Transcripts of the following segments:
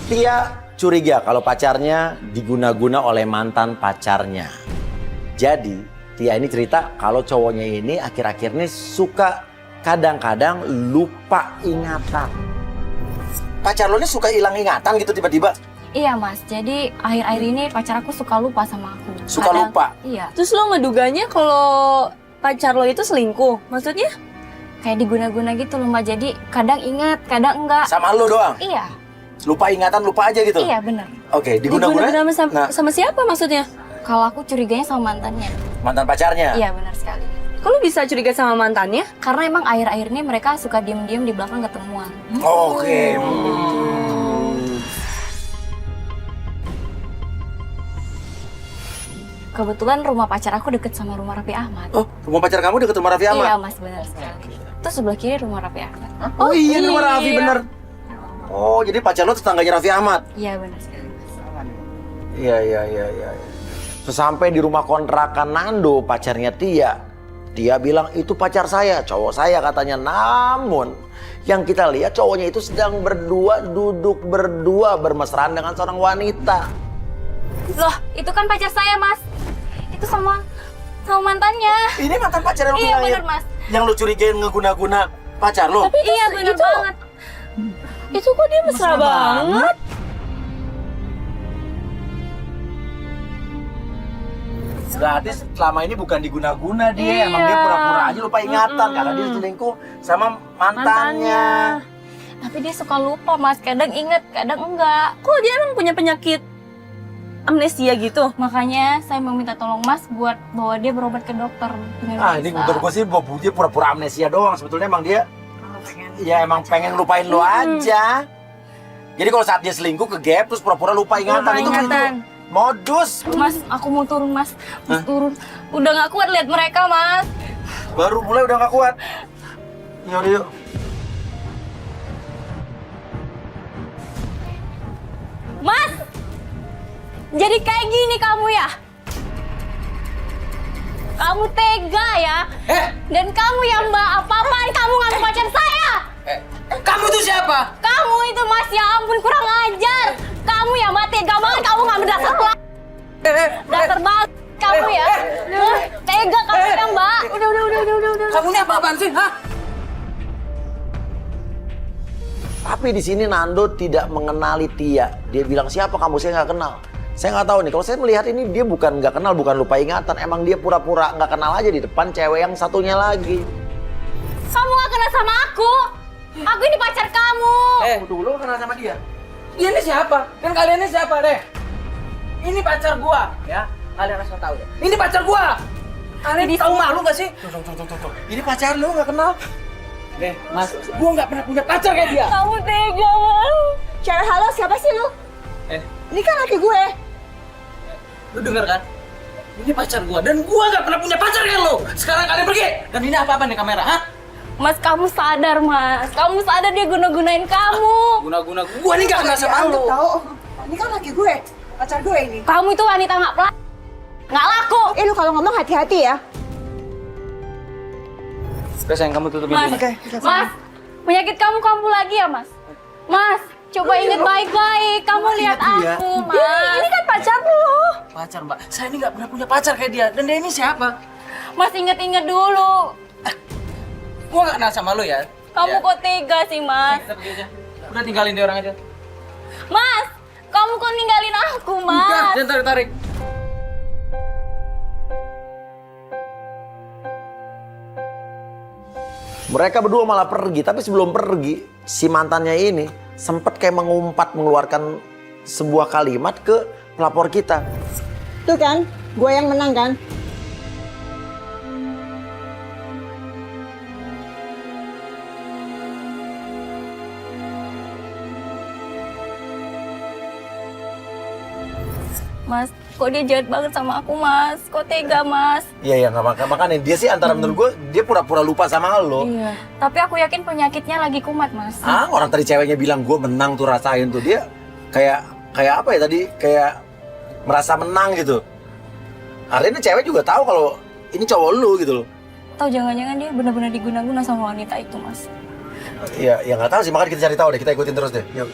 Tia curiga kalau pacarnya diguna-guna oleh mantan pacarnya. Jadi Tia ini cerita kalau cowoknya ini akhir-akhir ini suka kadang-kadang lupa ingatan. Pacar lo ini suka hilang ingatan gitu tiba-tiba? Iya mas, jadi akhir-akhir ini pacar aku suka lupa sama aku. Suka lupa? Iya. Terus lo ngeduganya kalau pacar lo itu selingkuh? Maksudnya? Kayak diguna-guna gitu loh mbak, jadi kadang ingat, kadang enggak. Sama lo doang? Iya. Lupa ingatan, lupa aja gitu? Iya bener. Oke, diguna-guna? Sama siapa maksudnya? Kalau aku curiganya sama mantannya. Mantan pacarnya? Iya benar sekali. Kok lo bisa curiga sama mantannya? Karena emang akhir-akhir ini mereka suka diem-diem di belakang ketemuan. Oke. Kebetulan rumah pacar aku deket sama rumah Raffi Ahmad. Oh, rumah pacar kamu deket rumah Raffi Ahmad? Iya mas, benar sekali. Terus sebelah kiri rumah Raffi Ahmad. Oh iya, rumah Raffi bener. Oh, jadi pacar lo tetangganya Raffi Ahmad? Iya benar sekali. Iya. Sesampai di rumah kontrakan Nando, pacarnya Tia bilang itu pacar saya, cowok saya katanya. Namun yang kita lihat cowoknya itu sedang duduk berdua bermesraan dengan seorang wanita. Loh, itu kan pacar saya mas. Itu sama mantannya. Ini mantan pacar yang lo Iya bilang benar ya? mas. Yang lo curigain ngeguna-guna pacar lo? Tapi Iya benar banget. Itu kok dia mesra banget? Berarti selama ini bukan diguna-guna dia, emang dia pura-pura aja lupa ingatan karena dia selingkuh sama mantannya. Tapi dia suka lupa mas, kadang inget, kadang enggak. Kok dia emang punya penyakit amnesia gitu? Makanya saya mau minta tolong mas buat bawa dia berobat ke dokter. Ini menurut gue sih dia pura-pura amnesia doang. Sebetulnya emang dia ya emang pengen lupain lo aja. Jadi kalau saat dia selingkuh ke gap terus pura-pura lupa ingatan itu modus. Mas, aku mau turun mas. Mas turun. Udah gak kuat lihat mereka mas. Baru mulai udah gak kuat. Yaudah yuk. Mas! Jadi kayak gini kamu ya? Kamu tega ya? Dan kamu ya mbak, apa-apaan kamu ngambil pacar saya? Kamu tuh siapa? Kamu itu mas, ya ampun kurang ajar. Kamu ya mbak, tega banget kamu ngambil dasar pelak. Dasar banget kamu ya. Tega kamu ya mbak. Udah. Kamu ini apa-apaan sih? Hah? Tapi di sini Nando tidak mengenali Tia. Dia bilang siapa kamu? Saya nggak kenal. Saya nggak tahu nih. Kalau saya melihat ini dia bukan nggak kenal, bukan lupa ingatan. Emang dia pura-pura nggak kenal aja di depan cewek yang satunya lagi. Kamu gak kenal sama aku. Aku ini pacar kamu. Dulu kenal sama dia. Dia ini siapa? Dan kalian ini siapa deh? Ini pacar gua, ya. Kalian harus tahu deh. Ini pacar gua. Kalian tahu malu gak sih? Tuh. Ini pacar lu nggak kenal? Mas, gua nggak pernah punya pacar kayak dia. Kamu tega mas. Cewek halo, siapa sih lu? Ini kan laki gue. Lu denger kan? Ini pacar gua dan gua nggak pernah punya pacar kayak lu. Sekarang kalian pergi. Dan ini apa nih kamera, hah? Mas, kamu sadar mas. Kamu sadar dia guna-gunain kamu. Guna-guna gua nih nggak kenal sama lu. Tahu. Ini kan laki gue. Pacar gue ini. Kamu itu wanita nggak pelak. Nggak laku. Lu kalau ngomong hati-hati ya. Udah sayang, kamu tutupin Mas, pintunya. mas, penyakit kamu kambuh lagi ya mas? Mas, coba ingat baik-baik. Kamu lihat aku, mas. Ini kan pacar lu. Pacar mbak, saya ini nggak pernah punya pacar kayak dia. Dan dia ini siapa? Mas ingat-ingat dulu. Gua nggak kenal sama lu ya. Kamu Ya. kok tega sih mas? Kita pergi aja. Udah tinggalin dia orang aja. Mas, kamu kok ninggalin aku Udah, mas? jangan tarik-tarik. Mereka berdua malah pergi, tapi sebelum pergi, si mantannya ini sempat kayak mengeluarkan sebuah kalimat ke pelapor kita. Tuh kan, gue yang menang kan. Mas, kok dia jahat banget sama aku mas? Kok tega mas? Iya, makanya dia sih antara menurut gue, dia pura-pura lupa sama lo. Iya, tapi aku yakin penyakitnya lagi kumat mas. Orang tadi ceweknya bilang gue menang tuh rasain tuh. Dia kayak apa ya tadi, kayak merasa menang gitu. Artinya cewek juga tahu kalau ini cowok lu gitu loh. Tahu jangan-jangan dia benar-benar diguna-guna sama wanita itu mas. Iya, ya nggak tahu sih, makanya kita cari tahu deh, kita ikutin terus deh. Yuk.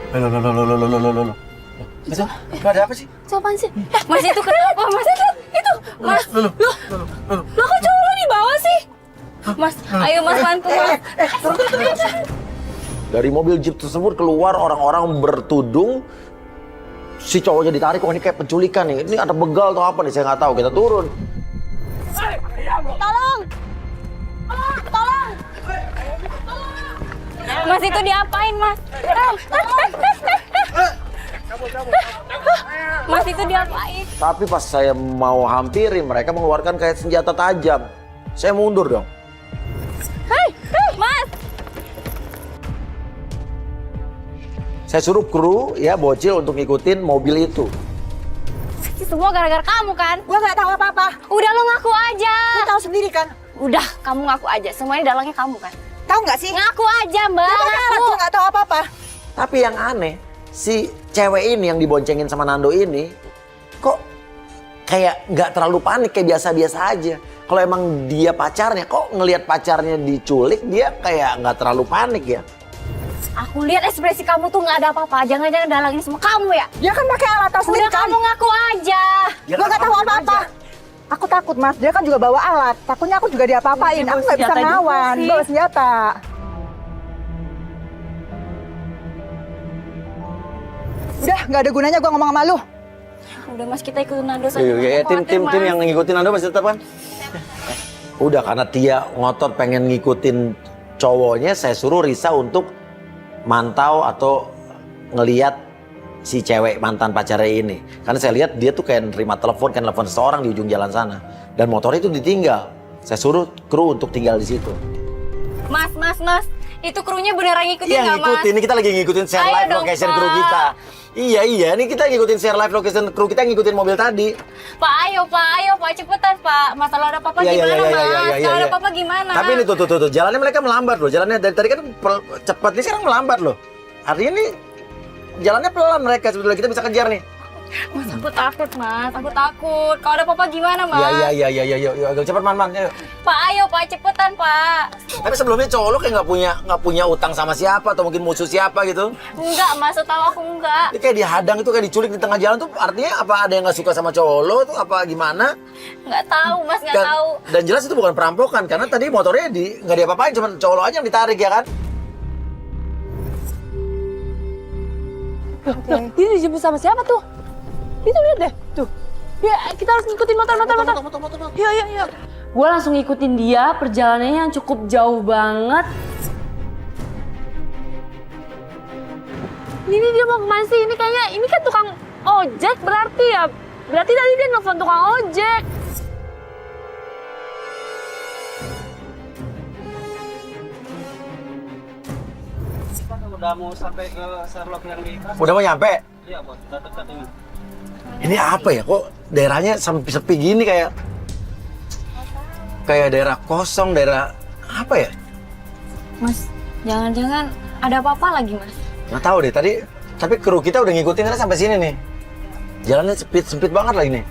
Loh. Itu ada apa sih? Itu apaan sih? Mas itu kenapa? Mas itu. Mas. Loh kok cowok lo di bawah sih? Mas, ayo Mas bantu Mas. Dari mobil jeep tersebut keluar orang-orang bertudung. Si cowoknya ditarik, kok ini kayak penculikan nih. Ini ada begal atau apa nih, saya nggak tahu. Kita turun. Tolong! Tolong! Mas itu diapain, Mas? Mas itu diapain? Tapi pas saya mau hampiri, mereka mengeluarkan kayak senjata tajam. Saya mundur dong. Hei, Mas! Saya suruh kru ya bocil untuk ngikutin mobil itu. Semua gara-gara kamu kan? Gua nggak tahu apa-apa. Udah lo ngaku aja. Lu tahu sendiri kan? Udah, kamu ngaku aja. Semuanya dalangnya kamu kan? Tahu nggak sih? Ngaku aja, Mbak. Gua Ngaku. nggak tahu apa-apa. Tapi yang aneh, si cewek ini yang diboncengin sama Nando ini, kok kayak nggak terlalu panik, kayak biasa-biasa aja. Kalau emang dia pacarnya, kok ngelihat pacarnya diculik, dia kayak nggak terlalu panik ya. Aku lihat ekspresi kamu tuh nggak ada apa-apa. Jangan-jangan dalangin semua kamu ya? Dia kan pakai alat tahu sendiri Udah kan? kamu ngaku aja. Gua nggak tahu apa-apa. Aku takut Mas, dia kan juga bawa alat. Takutnya aku juga diapa-apain. Aku nggak bisa ngelawan. Bawa senjata. Udah, nggak ada gunanya gua ngomong sama lu. Udah Mas, kita ikutin Nando saja. Iya, tim yang ngikutin Nando masih tetap kan? Udah, karena Tia ngotot pengen ngikutin cowoknya, saya suruh Risa untuk mantau atau ngeliat si cewek mantan pacarnya ini. Karena saya lihat dia tuh kayak nerima telepon, kayak telepon seseorang di ujung jalan sana. Dan motornya itu ditinggal. Saya suruh kru untuk tinggal di situ. Mas. Itu krunya beneran ngikutin Iya nggak, Mas? ngikutin, ini kita lagi ngikutin share Ayo live dong, location Pak. kru kita. Iya, ini kita ngikutin share live location kru kita, ngikutin mobil tadi. Pak, ayo Pak, cepetan Pak. Masalah ada apa-apa Iya, gimana, iya, Mas? iya, Kalau iya. ada apa-apa gimana? Tapi ini tuh, jalannya mereka melambat loh. Jalannya dari tadi kan cepat, ini sekarang melambat loh. Artinya ini jalannya pelan mereka, sebetulnya kita bisa kejar nih. Mas, aku takut, Mas. Aku takut. Kalau ada apa-apa gimana, Mas? Iya, yuk, cepat man, yuk. Pak, ayo Pak, cepetan Pak. Tapi sebelumnya cowok lo kayak nggak punya utang sama siapa atau mungkin musuh siapa gitu. Enggak, Mas. Tahu aku enggak. Ini kayak dihadang itu, kayak diculik di tengah jalan tuh artinya apa ada yang nggak suka sama cowok lo tuh apa gimana? Enggak tahu, Mas. Enggak tahu. Dan jelas itu bukan perampokan karena tadi motornya nggak diapa-apain, cuma cowok lo aja yang ditarik ya kan? Ini dijemput sama siapa tuh? Itu lihat deh, tuh. Ya, kita harus ngikutin motor. Yuk. Gue langsung ngikutin dia, perjalanannya yang cukup jauh banget. Ini dia mau kemana sih? Ini kayaknya, ini kan tukang ojek berarti ya. Berarti tadi dia nelfon tukang ojek. Udah mau sampai ke Sherlock yang di Udah mau nyampe? Iya, Bos. Udah dekat ini. Ini apa ya? Kok daerahnya sepi gini kayak daerah kosong, daerah apa ya? Mas, jangan-jangan ada apa-apa lagi, Mas? Nggak tahu deh tadi. Tapi kru kita udah ngikutin karena sampai sini nih. Jalannya sempit banget lagi nih.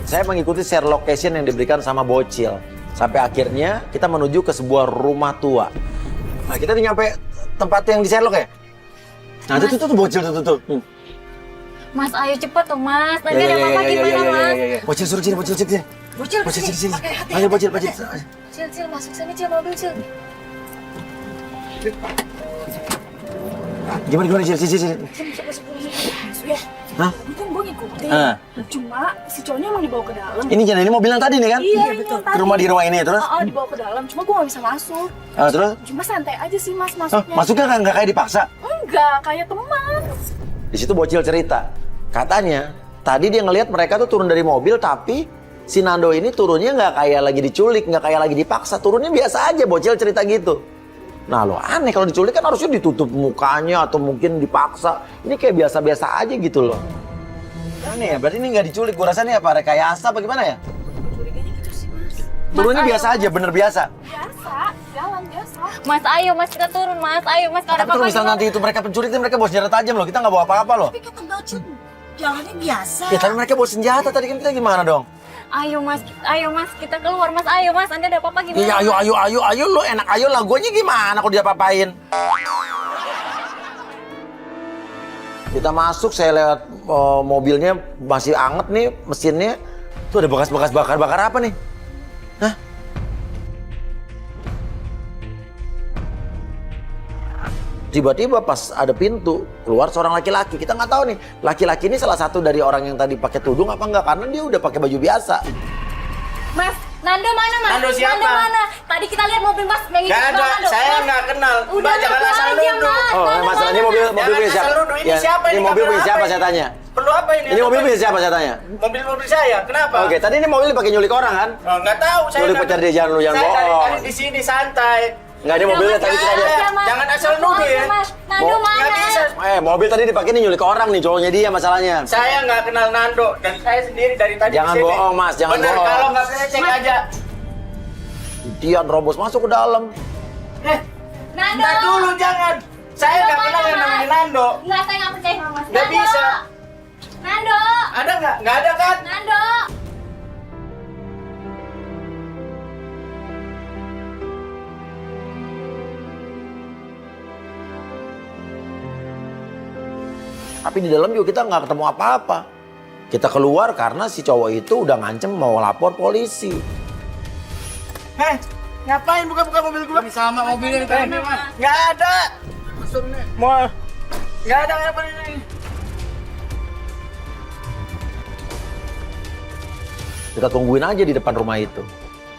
Saya mengikuti share location yang diberikan sama bocil. Sampai akhirnya kita menuju ke sebuah rumah tua. Nah, kita udah nyampe tempat yang di Sherlock ya? Nah, itu tuh bocil tuh. Mas, ayo cepet tuh, Mas. Nanti ada apa-apa gimana, Mas? Bocil suruh sini, bocil sini. Bocil sini. Ayo bocil. Cil, masuk sini, Cil, mobil, Cil. Gimana, sini. Hah? Mungkin gue ngikutin. Cuma si cowoknya emang dibawa ke dalam. Ini mobil yang tadi nih kan? Iya, betul. Ke rumah di rumah ini terus? Dibawa ke dalam. Cuma gue gak bisa masuk. Terus? Cuma santai aja sih Mas Hah, masuknya. masuknya nggak kayak dipaksa? Enggak, kayak teman. Di situ bocil cerita. Katanya tadi dia ngelihat mereka tuh turun dari mobil tapi si Nando ini turunnya nggak kayak lagi diculik, nggak kayak lagi dipaksa, turunnya biasa aja. Bocil cerita gitu. Nah lo aneh kalau diculik kan harusnya ditutup mukanya atau mungkin dipaksa. Ini kayak biasa-biasa aja gitu loh. Aneh ya, berarti ini nggak diculik. Gua rasa nih apa rekayasa apa gimana ya? Turunnya biasa aja, bener biasa. Biasa, jalan biasa. Mas, ayo, Mas, kita turun, Mas. Ayo, Mas, kalau ada Tapi kalau apa-apa misalnya gimana? nanti itu mereka penculik, mereka bawa senjata tajam loh. Kita nggak bawa apa-apa loh. Tapi kata Bocil, jalannya biasa. Ya tapi mereka bawa senjata tadi kan, kita gimana dong? Ayo, Mas, kita keluar, Mas. Ayo, Mas, nanti ada apa-apa gimana? Iya, ayo lo enak ayo lah. Guanya gimana kalau dia papain? Kita masuk, saya lihat mobilnya masih anget nih mesinnya. Tuh ada bekas-bekas bakar apa nih? Hah? Tiba-tiba pas ada pintu, keluar seorang laki-laki. Kita nggak tahu nih, laki-laki ini salah satu dari orang yang tadi pakai tudung apa enggak, karena dia udah pakai baju biasa. Mas, Nando mana mas? Nando siapa? Nando mana? Tadi kita lihat mobil mas yang Gak ada, Nando. saya Mas, nggak kenal. Udah Mbak jangan ngaku asal aja, nuduh. Mas. Oh, Nando masalah ini mana? mobil Jangan punya siapa? asal nuduh. Ini Ya, siapa ini ini? mobil Kabel punya siapa apa saya ini? tanya? Perlu apa ini? Ini mobil punya siapa saya tanya? Mobil saya. Kenapa? Oke, tadi ini mobil dipakai nyulik orang kan? Oh, nggak tahu. Saya Nyulik nggak- pacar dia, jangan lu yang Saya dari bohong. tadi di sini santai. Nggak ada mobilnya tadi kita lihat. Aja, Mas. Jangan asal Ngaku nuduh aja, ya. Mas. Nando Mau- mana? Nggak bisa. Mobil tadi dipakai nih nyulik orang nih, cowoknya dia masalahnya. Saya nggak kenal Nando dan saya sendiri dari tadi Jangan di sini. bohong, Mas, jangan Bener, bohong. kalau nggak percaya cek aja. Dia robos masuk ke dalam. Nando. Ntar dulu jangan. Saya nggak Nando kenal yang mana, namanya Mas? Nando. Nggak, saya nggak percaya sama mas. Nggak Nando. bisa. Nando. Ada nggak? Nggak ada kan? Nando. Tapi di dalam juga kita nggak ketemu apa-apa. Kita keluar karena si cowok itu udah ngancem mau lapor polisi. Ngapain buka-buka mobil gua? Ini sama mobilnya ini, Mas. Nggak ada. Mau nggak ada apa ini. Kita tungguin aja di depan rumah itu.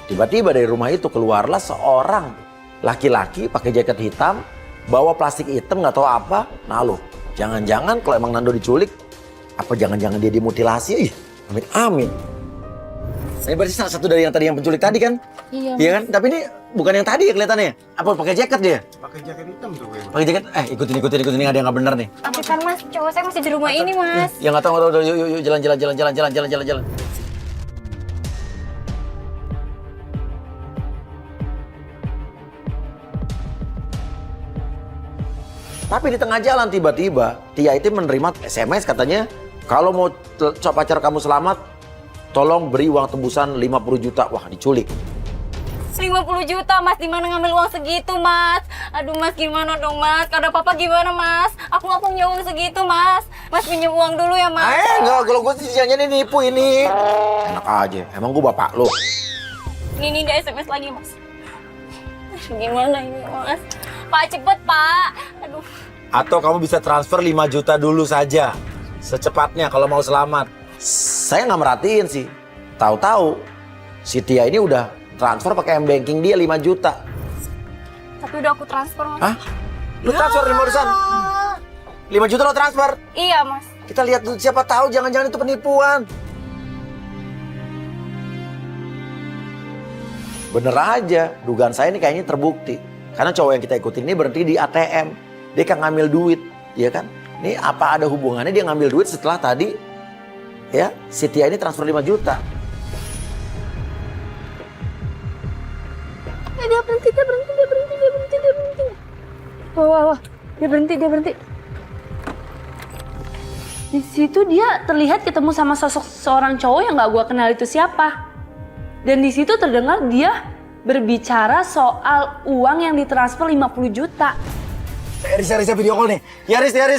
Tiba-tiba dari rumah itu keluarlah seorang laki-laki pakai jaket hitam, bawa plastik hitam nggak tahu apa. Nah lo, jangan-jangan kalau emang Nando diculik, apa jangan-jangan dia dimutilasi? Ih, amit-amit. Ini berarti salah satu dari yang tadi yang penculik tadi kan? Iya. Iya kan? Tapi ini bukan yang tadi ya kelihatannya. Apa pakai jaket dia? Pakai jaket hitam tuh gue. Pakai jaket? Ikutin ini ada yang nggak bener nih. Tapi kan mas, cowok saya masih di rumah ini mas. Ya nggak tahu, yuk jalan. Tapi di tengah jalan tiba-tiba Tia itu menerima SMS katanya kalau mau pacar kamu selamat, tolong beri uang tebusan 50 juta. Wah, diculik. 50 juta mas, di mana ngambil uang segitu mas? Aduh mas, gimana dong mas? Kalau papa gimana mas? Aku nggak punya uang segitu mas. Mas pinjam uang dulu ya mas. Enggak, kalau gue sih jangan nipu ini. Enak aja, emang gue bapak lo. Ini dia SMS lagi mas. Gimana ini mas? Pak cepet pak. Aduh. Atau kamu bisa transfer 5 juta dulu saja. Secepatnya kalau mau selamat. Saya nggak merhatiin sih. Tahu-tahu si Tia ini udah transfer pakai M-Banking dia 5 juta. Tapi udah aku transfer mas. Hah? Lu transfer 5 juta lo transfer? Iya mas. Kita lihat dulu, siapa tahu jangan-jangan itu penipuan. Bener aja, dugaan saya ini kayaknya terbukti. Karena cowok yang kita ikutin ini berhenti di ATM. Dia kan ngambil duit, ya kan? Ini apa ada hubungannya dia ngambil duit setelah tadi ya si Tia ini transfer 5 juta. Dia berhenti. Wah. Dia berhenti. Di situ dia terlihat ketemu sama sosok seorang cowok yang nggak gua kenal itu siapa. Dan di situ terdengar dia berbicara soal uang yang ditransfer 50 juta. Risa video call nih. Ya Riz. Ini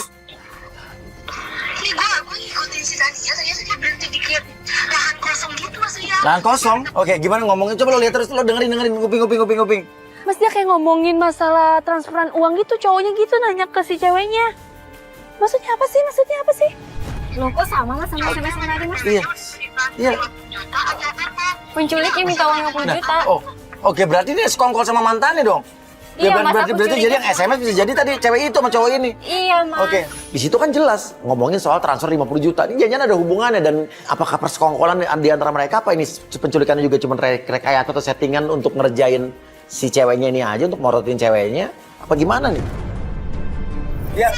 gue ngikutin si Tania, ternyata dia berhenti di lahan kosong gitu maksudnya. Lahan kosong? Oke, gimana ngomongnya? Coba lo lihat terus, lo dengerin. Kuping. Mas dia kayak ngomongin masalah transferan uang gitu, cowoknya gitu nanya ke si ceweknya. Maksudnya apa sih? Loh kok sama lah sama SMS yang tadi mas? Iya. Penculik yang minta uang 50 juta. Oh, oke, berarti dia sekongkol sama mantannya dong? Iya, Mas, berarti aku jadi curiga. yang SMS bisa jadi tadi cewek itu sama cowok ini. Iya mas. Oke, di situ kan jelas ngomongin soal transfer 50 juta. Ini jangan ada hubungannya dan apakah persekongkolan di antara mereka apa ini penculikannya juga cuma rekayasa atau settingan untuk ngerjain si ceweknya ini aja untuk morotin ceweknya? Apa gimana nih? Ya,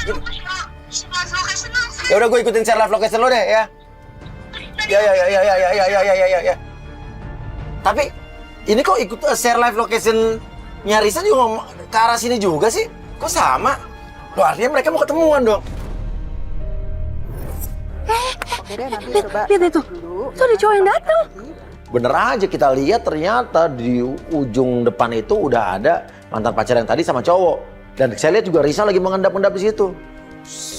ya udah gue ikutin share live location lo deh ya. Ya. Tapi ini kok ikut share live location-nya Risa juga ke arah sini juga sih? Kok sama? Loh artinya mereka mau ketemuan dong. Oke deh, nanti coba Lihat itu. Tuh ada cowok yang datang. Bener aja kita lihat ternyata di ujung depan itu udah ada mantan pacar yang tadi sama cowok. Dan saya lihat juga Risa lagi mengendap-endap di situ.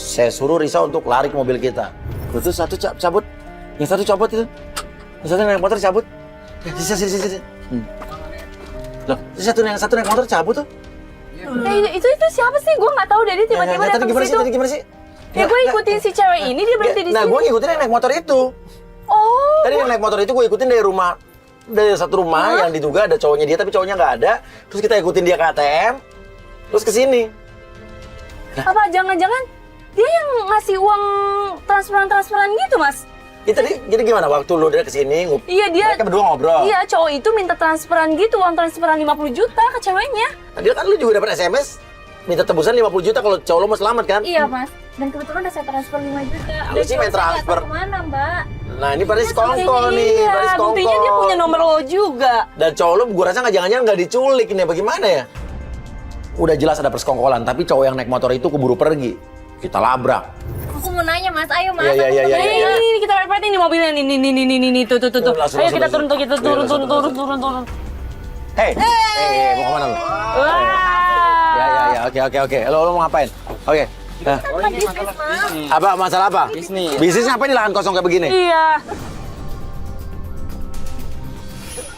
Saya suruh Risa untuk lari ke mobil kita. Terus satu cabut. Yang satu copot itu. Yang satu naik motor cabut. Sini. Loh, yang satu naik motor cabut tuh. Itu siapa sih? Gue nggak tahu deh, dia tiba-tiba Tadi datang ke situ. Tadi gimana sih? Ya gue ikutin si cewek ini, dia berhenti di Nah, sini. gue ngikutin yang naik motor itu. Oh. Tadi yang naik motor itu gue ikutin dari satu rumah yang diduga ada cowoknya dia, tapi cowoknya nggak ada. Terus kita ikutin dia ke ATM, terus ke sini. Apa jangan-jangan dia yang ngasih uang transferan gitu, Mas? Jadi gimana waktu lu dari ke sini? Iya, dia. Mereka berdua ngobrol. Iya, cowok itu minta transferan gitu, uang transferan 50 juta ke ceweknya. Tadi kan lu juga dapat SMS minta tebusan 50 juta kalau cowok lu mau selamat kan? Iya, Mas. Dan kebetulan udah saya transfer 5 juta. Lu sih main transfer. Kemana, Mbak? Nah, ini Baris Kongko nih, Iya, Baris Kongko. buktinya dia punya nomor lo juga. Dan cowok lu gua rasa jangan-jangan nggak diculik ini, bagaimana ya? Udah jelas ada persekongkolan, tapi cowok yang naik motor itu keburu pergi. Kita labrak. Aku mau nanya, Mas. Ayo, Mas. Iya. Ini kita perhatiin di mobilnya nih, tuh. Langsung, Ayo kita langsung. turun, kita turun. Hei, mau kemana lu? Wah. Ya, oke. Lo mau ngapain? Oke. Apa masalah apa? Bisnis ngapain di lahan kosong kayak begini? Iya.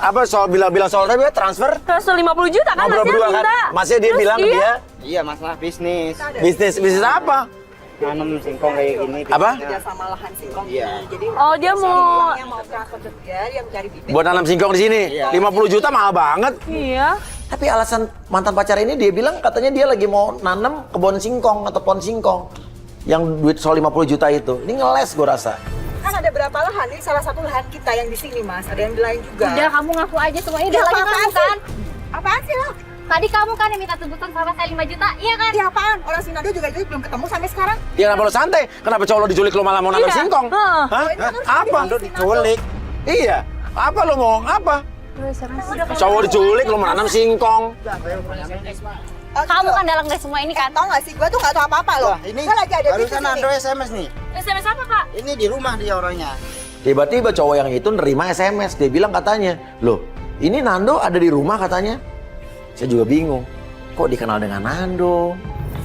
Apa soal bilang soal tadi transfer? Transfer 50 juta kan Ngobrol masnya berdua kan? minta. Masnya dia Terus bilang ke dia Iya, masalah bisnis. bisnis apa? Nanam singkong kayak gini. Apa? Sama lahan singkong Iya. ini. Jadi Oh, dia mau. yang mau transfer ke dia mencari bibit. Buat nanam singkong di sini. Iya. 50 juta mahal banget. Iya. Tapi alasan mantan pacar ini dia bilang katanya dia lagi mau nanam kebun singkong atau pohon singkong. Yang duit soal 50 juta itu. Ini ngeles gue rasa. Kan ada berapa lahan? Ini salah satu lahan kita yang di sini, Mas. Ada yang di lain juga. Udah, kamu ngaku aja semua ini. Ya, Udah lagi apaan kamu sih? kan? Apaan sih lo? Tadi kamu kan yang minta tuntutan sama saya 5 juta, iya kan? Ya apaan? Orang si Nado juga itu belum ketemu sampai sekarang. Ya kenapa lo santai? Kenapa cowok lo diculik lo malah mau nanam Iya. singkong? Heeh. Hah? Apa? Lo diculik. Iya. Apa lo mau? Apa? Cowok diculik lo mau nanam singkong. Oh, Kamu gitu. kan dalang dari semua ini kan? Tau gak sih? Gue tuh gak tau apa-apa loh. Wah, ini Gue lagi ada bisnis barusan ini. Andro SMS nih. SMS apa, Pak? Ini di rumah dia orangnya. Tiba-tiba cowok yang itu nerima SMS. Dia bilang katanya, loh ini Nando ada di rumah katanya. Saya juga bingung. Kok dikenal dengan Nando?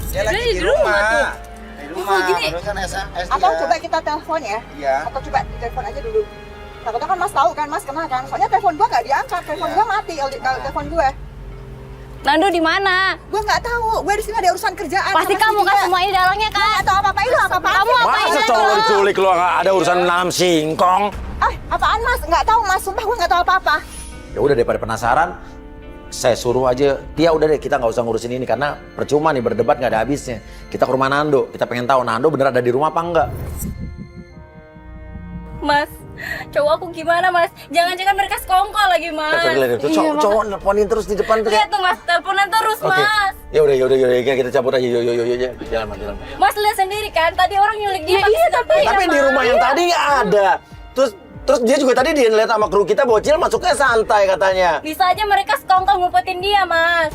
Dia lagi di rumah. Di rumah. Barusan SMS Atau dia. coba kita telepon ya? Iya. Atau coba telepon aja dulu. Takutnya kan Mas tahu kan, Mas kenal kan? Soalnya telepon gue gak diangkat, telepon gue mati kalau telepon gue. Nando di mana? Gue nggak tahu. Gue di sini ada urusan kerjaan. Pasti sama kamu si kan dia. semua ini dalangnya kan? Nggak tahu apa-apa itu apa-apa. Kamu ngapain Masa Nando? cowok diculik lo nggak ada urusan nanam singkong? Apaan Mas? Nggak tahu Mas. Sumpah gue nggak tahu apa-apa. Ya udah daripada penasaran, saya suruh aja. Dia udah deh kita nggak usah ngurusin ini karena percuma nih berdebat nggak ada habisnya. Kita ke rumah Nando. Kita pengen tahu Nando bener ada di rumah apa enggak. Mas, cowok aku gimana, Mas? Jangan-jangan mereka sekongkol lagi, Mas. Cowok nelponin terus di depan tuh. Lihat tuh, Mas, teleponan terus, Oke. Mas. Ya udah kita cabut aja. Yuk. Jalan. Mas lihat sendiri kan, tadi orang nyulik dia. Iya, Tapi di rumah yang tadi nggak ada. Terus dia juga tadi dia lihat sama kru kita bocil masuknya santai katanya. Bisa aja mereka sekongkol ngumpetin dia, Mas.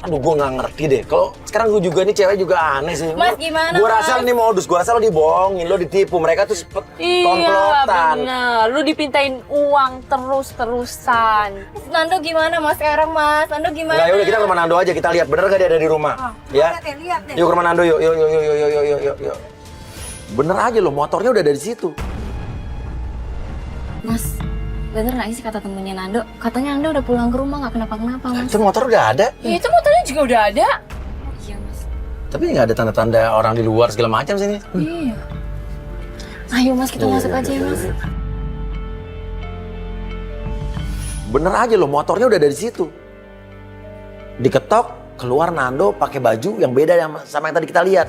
Aduh, gue nggak ngerti deh. Kalau sekarang gue juga nih cewek juga aneh sih. Mas, gimana, Gue Mas? rasa ini modus. Gue rasa lo dibohongin, lo ditipu. Mereka tuh Iya, komplotan. bener. Lu dipintain uang terus-terusan. Nando gimana, Mas, sekarang, Mas? Nando gimana? Nggak, yaudah kita ke rumah Nando aja. Kita lihat bener gak dia ada di rumah. Ya. Lihat deh. Yuk ke rumah Nando yuk. Yuk. Bener aja loh, motornya udah dari situ. Mas, bener nggak sih kata temennya Nando? Katanya Nando udah pulang ke rumah, nggak kenapa-kenapa, Mas. Itu motor udah ada. Ya, itu motornya juga udah ada. Iya, Mas. Tapi nggak ada tanda-tanda orang di luar segala macam sini. Iya. Ayo, Mas, kita masuk aja ya, Mas. Bener aja loh, motornya udah dari situ. Diketok, keluar Nando pakai baju yang beda sama yang tadi kita lihat.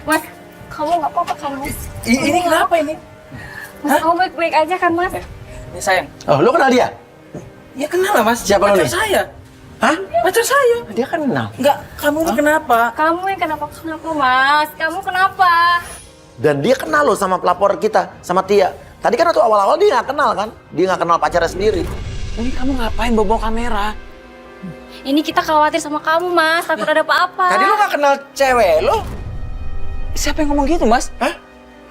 Mas, kamu nggak apa-apa kan, Mas? Ini kenapa ini? Mas, kamu baik-baik aja kan, Mas? Ini sayang. Oh, lo kenal dia? Ya kenal lah Mas. Siapa lo Pacar nih? saya. Hah? Pacar saya. Dia kan kenal. Enggak, kamu ini kenapa? Kamu yang kenapa, Mas? Kamu kenapa? Dan dia kenal loh sama pelapor kita, sama Tia. Tadi kan waktu awal-awal dia nggak kenal kan? Dia nggak kenal pacarnya sendiri. Ini kamu ngapain bawa kamera? Ini kita khawatir sama kamu, Mas. Takut ada apa-apa. Tadi lo nggak kenal cewek lo? Siapa yang ngomong gitu Mas? Hah?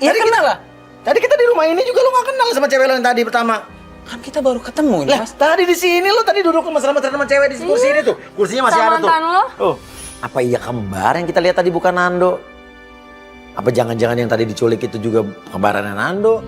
Iya Tadi kenal kita- lah. Tadi kita di rumah ini juga lo nggak kenal sama cewek lo yang tadi pertama. Kan kita baru ketemu ini Lah, Mas. tadi di sini lo tadi duduk mesra-mesra sama cewek di kursi ini tuh. Kursinya masih Sama ada tuh. mantan lo. Oh, apa iya kembar yang kita lihat tadi bukan Nando? Apa jangan-jangan yang tadi diculik itu juga kembarannya Nando?